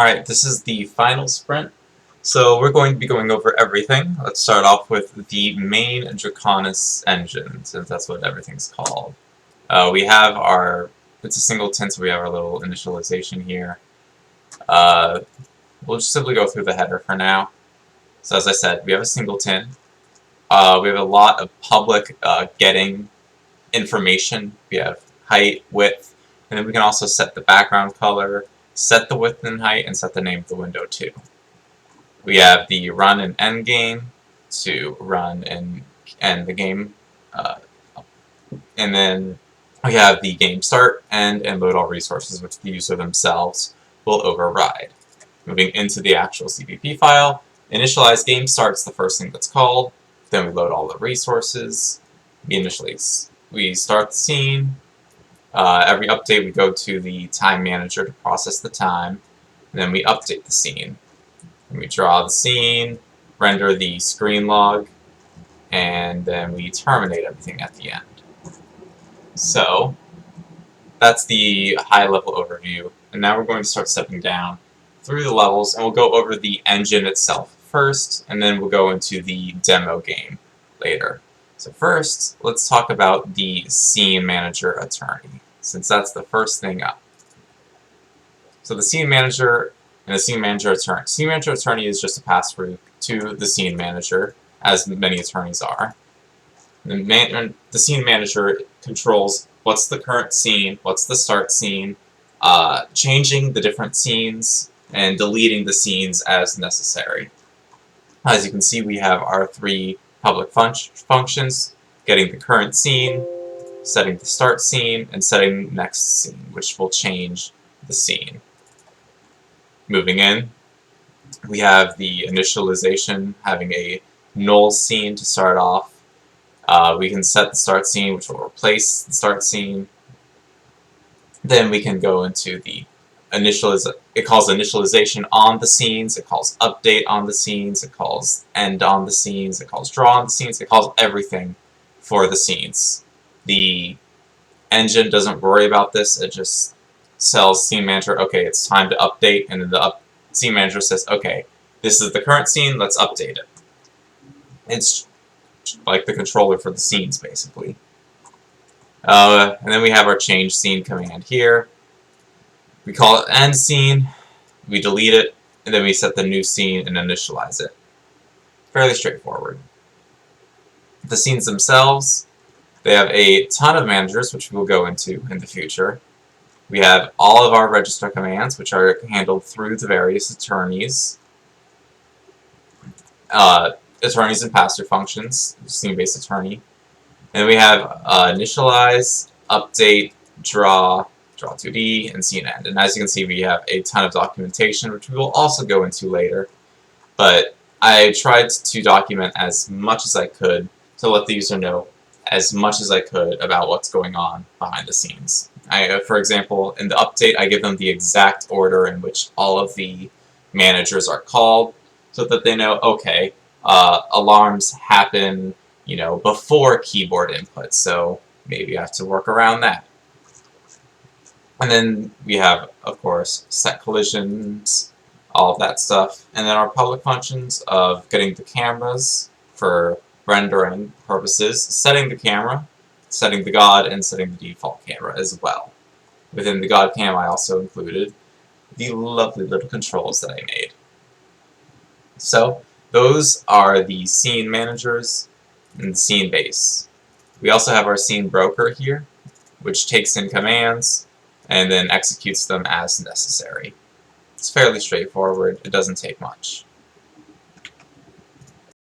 Alright, this is the final sprint. So we're going to be going over everything. Let's start off with the main Draconis engine, since that's what everything's called. We have it's a singleton, so we have our little initialization here. We'll just simply go through the header for now. So as I said, we have a singleton. We have a lot of public getting information. We have height, width, and then we can also set the background color, set the width and height, and set the name of the window too. We have the run and end game to run and end the game, and then we have the game start, end, and load all resources, which the user themselves will override. Moving into the actual CPP file, initialize game starts the first thing that's called, then we load all the resources, we start the scene. Every update we go to the time manager to process the time, and then we update the scene. And we draw the scene, render the screen log, and then we terminate everything at the end. So that's the high-level overview, and now we're going to start stepping down through the levels, and we'll go over the engine itself first, and then we'll go into the demo game later. So first, let's talk about the Scene Manager Attorney, since that's the first thing up. So the Scene Manager and the Scene Manager Attorney. Scene Manager Attorney is just a pass-through to the Scene Manager, as many attorneys are. The Scene Manager controls what's the current scene, what's the start scene, changing the different scenes, and deleting the scenes as necessary. As you can see, we have our three public functions: getting the current scene, setting the start scene, and setting the next scene, which will change the scene. Moving in, we have the initialization, having a null scene to start off. We can set the start scene, which will replace the start scene. Then we can go into the it calls initialization on the scenes, it calls update on the scenes, it calls end on the scenes, it calls draw on the scenes, it calls everything for the scenes. The engine doesn't worry about this, it just tells Scene Manager, okay, it's time to update, and then the Scene Manager says, okay, this is the current scene, let's update it. It's like the controller for the scenes, basically. And then we have our change scene command here. We call it end scene, we delete it, and then we set the new scene and initialize it. Fairly straightforward. The scenes themselves, they have a ton of managers, which we will go into in the future. We have all of our register commands, which are handled through the various attorneys. Attorneys and pass-through functions, scene-based attorney. And we have initialize, update, draw 2D, and scene end. And as you can see, we have a ton of documentation, which we will also go into later. But I tried to document as much as I could to let the user know as much as I could about what's going on behind the scenes. For example, in the update, I give them the exact order in which all of the managers are called, so that they know, okay, alarms happen, before keyboard input, so maybe I have to work around that. And then we have, of course, set collisions, all of that stuff, and then our public functions of getting the cameras for rendering purposes, setting the camera, setting the God, and setting the default camera as well. Within the God cam, I also included the lovely little controls that I made. So those are the scene managers and the scene base. We also have our scene broker here, which takes in commands and then executes them as necessary. It's fairly straightforward, it doesn't take much.